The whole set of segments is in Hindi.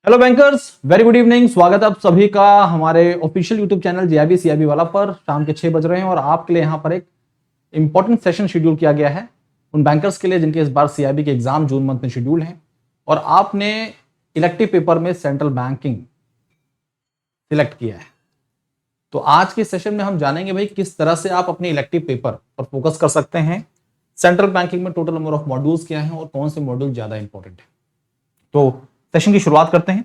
Hello bankers, very good evening. स्वागत है आप सभी का हमारे official YouTube channel GIB CIB वाला पर। शाम के 6 बज रहे हैं और आपके लिए यहाँ पर एक इंपॉर्टेंट सेशन शेड्यूल किया गया है उन बैंकर्स के लिए जिनके इस बार सीआईबी के एग्जाम जून मंथ में शेड्यूल हैं और आपने इलेक्टिव पेपर में सेंट्रल बैंकिंग सिलेक्ट किया है। तो आज के सेशन में हम जानेंगे भाई किस तरह से आप अपने इलेक्टिव पेपर पर फोकस कर सकते हैं। सेंट्रल बैंकिंग में टोटल नंबर ऑफ मॉड्यूल्स क्या हैं और कौन से मॉड्यूल ज्यादा इंपॉर्टेंट है। तो सेशन की शुरुआत करते हैं।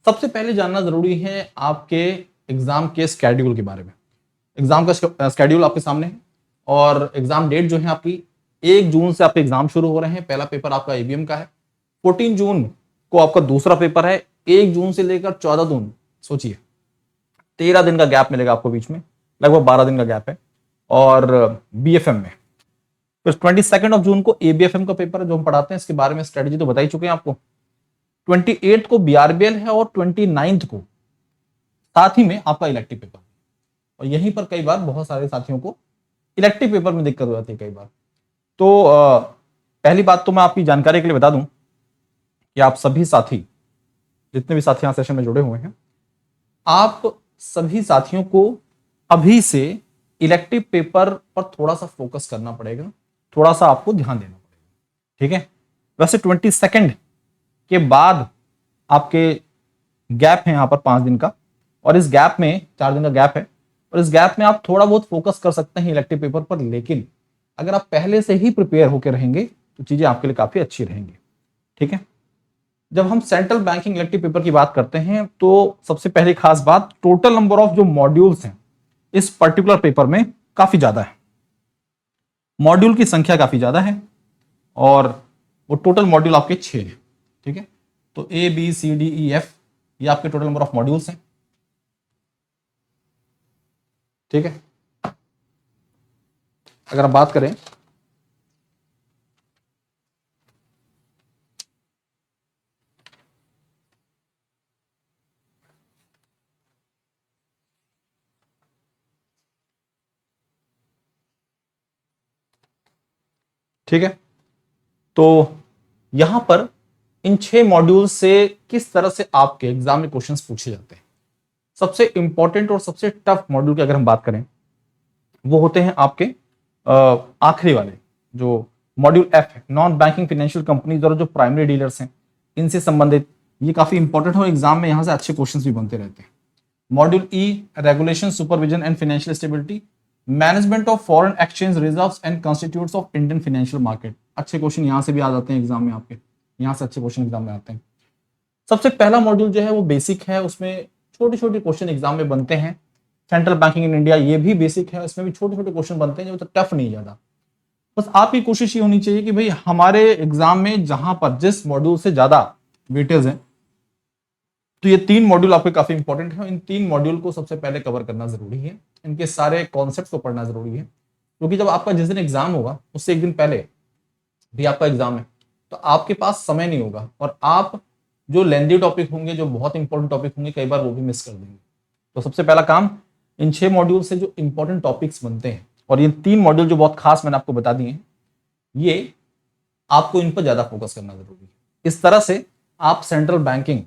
सबसे पहले जानना जरूरी है आपके एग्जाम के स्केड्यूल के बारे में। एग्जाम का स्केड्यूल आपके सामने है और एग्जाम डेट जो है आपकी 1 जून से आपके एग्जाम शुरू हो रहे हैं। पहला पेपर आपका एबीएम का है। 14 जून को आपका दूसरा पेपर है। 1 जून से लेकर 14 जून, सोचिए 13 दिन का गैप मिलेगा आपको बीच में, लगभग 12 दिन का गैप है। और बीएफएम में फिर 22 जून को एबीएफएम का पेपर है जो हम पढ़ाते हैं। इसके बारे में स्ट्रेटेजी तो बता ही चुके हैं आपको। 28 को बीआरबीएल है और 29 को साथ ही में आपका इलेक्टिव पेपर। और यहीं पर कई बार बहुत सारे साथियों को इलेक्टिव पेपर में दिक्कत हो जाती है कई बार। तो पहली बात तो मैं आपकी जानकारी के लिए बता दूं कि आप सभी साथी, जितने भी साथी यहां सेशन में जुड़े हुए हैं, आप सभी साथियों को अभी से इलेक्टिव पेपर पर थोड़ा सा फोकस करना पड़ेगा, थोड़ा सा आपको ध्यान देना पड़ेगा, ठीक है। वैसे 22 के बाद आपके गैप है यहां पर 5 दिन का और इस गैप में 4 दिन का गैप है और इस गैप में आप थोड़ा बहुत फोकस कर सकते हैं इलेक्टिव पेपर पर। लेकिन अगर आप पहले से ही प्रिपेयर होकर रहेंगे तो चीजें आपके लिए काफी अच्छी रहेंगी, ठीक है। जब हम सेंट्रल बैंकिंग इलेक्टिव पेपर की बात करते हैं तो सबसे पहली खास बात, टोटल नंबर ऑफ जो मॉड्यूल्स हैं इस पर्टिकुलर पेपर में काफी ज्यादा है। मॉड्यूल की संख्या काफी ज्यादा है और वो टोटल मॉड्यूल आपके 6 हैं, ठीक है। तो A B C D E F ये आपके टोटल नंबर ऑफ मॉड्यूल्स हैं, ठीक है। अगर आप बात करें ठीक है, तो यहां पर इन 6 मॉड्यूल से किस तरह से आपके एग्जाम में क्वेश्चंस पूछे जाते हैं। सबसे इंपॉर्टेंट और सबसे टफ मॉड्यूल की अगर हम बात करें वो होते हैं आपके आखिरी वाले जो मॉड्यूल एफ है, नॉन बैंकिंग फाइनेंशियल कंपनीज और जो प्राइमरी डीलर्स हैं इनसे संबंधित। ये काफी इंपॉर्टेंट हो, एग्जाम में यहां से अच्छे क्वेश्चंस भी बनते रहते हैं। Module E, regulation, supervision and financial stability, management of foreign exchange reserves and constitutes of Indian financial market. अच्छे क्वेश्चन यहां से भी आ जाते हैं एग्जाम में आपके, यहां से अच्छे क्वेश्चन एग्जाम में आते हैं। सबसे पहला मॉड्यूल जो है वो बेसिक है, उसमें छोटे छोटे क्वेश्चन एग्जाम में बनते हैं। सेंट्रल बैंकिंग इन इंडिया ये भी बेसिक है, इसमें भी छोटे छोटे क्वेश्चन बनते हैं जो तो टफ नहीं ज्यादा। बस आपकी कोशिश ये होनी चाहिए कि भाई हमारे एग्जाम में जहां पर जिस मॉड्यूल से ज्यादा वेटेज है, तो ये 3 मॉड्यूल आपके काफी इंपॉर्टेंट है। इन 3 मॉड्यूल को सबसे पहले कवर करना जरूरी है, इनके सारे कॉन्सेप्ट को पढ़ना जरूरी है, क्योंकि जब आपका जिस दिन एग्जाम होगा उससे एक दिन पहले भी आपका एग्जाम है तो आपके पास समय नहीं होगा और आप जो लेंदी टॉपिक होंगे, जो बहुत इंपॉर्टेंट टॉपिक होंगे, कई बार वो भी मिस कर देंगे। तो सबसे पहला काम, इन 6 मॉड्यूल से जो इंपॉर्टेंट टॉपिक्स बनते हैं और ये 3 मॉड्यूल जो बहुत खास मैंने आपको बता दिए हैं, ये आपको इन पर ज्यादा फोकस करना जरूरी है। इस तरह से आप सेंट्रल बैंकिंग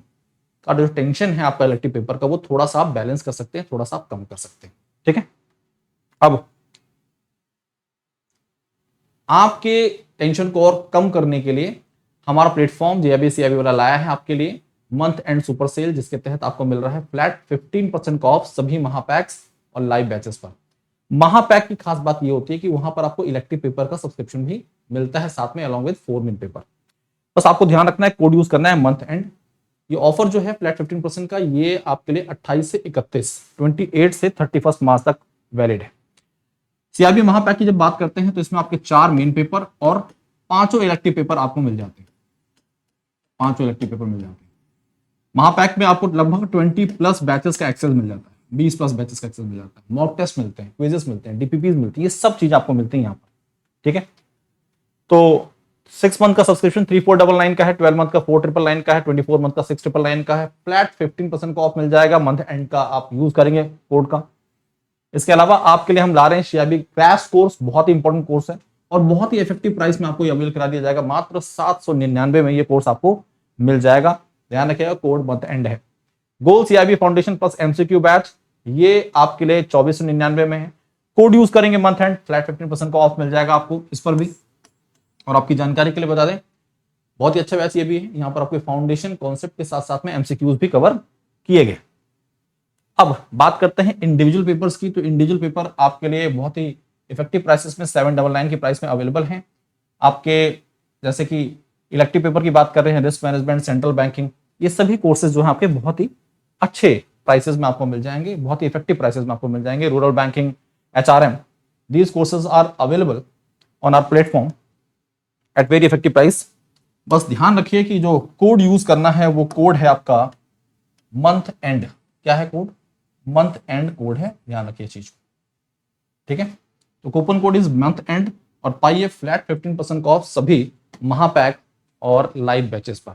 का जो टेंशन है आपका इलेक्टिव पेपर का वो थोड़ा सा आप बैलेंस कर सकते हैं, थोड़ा सा आप कम कर सकते हैं, ठीक है। अब आपके टेंशन को और कम करने के लिए हमारा प्लेटफॉर्म जीआईबी सीआईबी वाला लाया है आपके लिए मंथ एंड सुपर सेल, जिसके तहत आपको मिल रहा है फ्लैट 15% का ऑफ सभी महापैक्स और लाइव बैचेस पर। महापैक की खास बात ये होती है कि वहां पर आपको इलेक्टिव पेपर का सब्सक्रिप्शन भी मिलता है साथ में, अलॉन्ग विद 4 मेन पेपर। बस आपको ध्यान रखना है, कोड यूज करना है मंथ एंड। ये ऑफर जो है फ्लैट 15% का, ये आपके लिए 28 से 28 से 31 मार्च तक वैलिड है। सीआईबी महापैक की जब बात करते हैं तो इसमें आपके 4 मेन पेपर और 5 इलेक्टिव पेपर आपको मिल जाते हैं, 5 इलेक्टिव पेपर मिल जाते हैं। महापैक में आपको लगभग 20+ बैचेस का एक्सेस मिल जाता है, 20+ बैचेस का एक्सेस मिल जाता है, मॉक टेस्ट मिलते हैं, क्विजेस मिलते हैं, डीपीपीज मिलती है, ये सब चीज आपको मिलती है यहाँ पर, ठीक है। तो 6 मंथ का सब्सक्रिप्शन 3499 का है, 12 मंथ का 4999 का है, 24 मंथ का 6999 का है। फ्लैट 15% का ऑफ मिल जाएगा, मंथ एंड का आप यूज करेंगे कोड का। इसके अलावा आपके लिए हम ला रहे हैं सीआईबी क्रैश कोर्स, बहुत ही इंपॉर्टेंट कोर्स है और बहुत ही इफेक्टिव प्राइस में आपको अवेल करा दिया जाएगा। मात्र 799 में ये कोर्स आपको मिल जाएगा। ध्यान रखिएगा, कोड मंथ एंड है। Goal CIB foundation plus MCQ batch, ये आपके लिए 2499 में है। कोड यूज करेंगे मंथ एंड, फ्लैट 15% का ऑफ मिल जाएगा आपको इस पर भी। और आपकी जानकारी के लिए बता दें, बहुत ही अच्छा बैच ये भी है। यहाँ पर आपके फाउंडेशन कॉन्सेप्ट के साथ साथ में एमसीक्यूज भी कवर किए गए। अब बात करते हैं इंडिविजुअल पेपर्स की। तो इंडिविजुअल पेपर आपके लिए बहुत ही इफेक्टिव प्राइसेस में 799 की प्राइस में अवेलेबल हैं आपके। जैसे कि इलेक्टिव पेपर की बात कर रहे हैं, रिस्क मैनेजमेंट, सेंट्रल बैंकिंग, ये सभी कोर्सेज जो है आपके बहुत ही अच्छे प्राइसेस में आपको मिल जाएंगे, बहुत ही इफेक्टिव प्राइसेस में आपको मिल जाएंगे। Rural banking, HRM, these courses are available on our platform at very effective price. बस ध्यान रखिए कि जो कोड यूज करना है वो कोड है आपका मंथ एंड। क्या है कोड? मंथ एंड कोड है, ध्यान रखिए चीज को, ठीक है। तो coupon code is month and और पाइए फ्लैट 15% ऑफ सभी महापैक और लाइव बैचेस पर।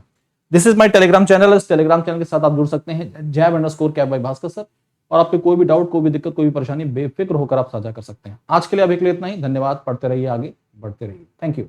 This is my Telegram channel. इस टेलीग्राम चैनल के साथ आप जुड़ सकते हैं जैब_कैब बाय भास्कर सर। और आपके कोई भी डाउट, कोई भी दिक्कत, कोई भी परेशानी बेफिक्र होकर आप साझा कर सकते हैं। आज के लिए अभी के लिए इतना ही। धन्यवाद। पढ़ते रहिए, आगे बढ़ते रहिए। Thank you.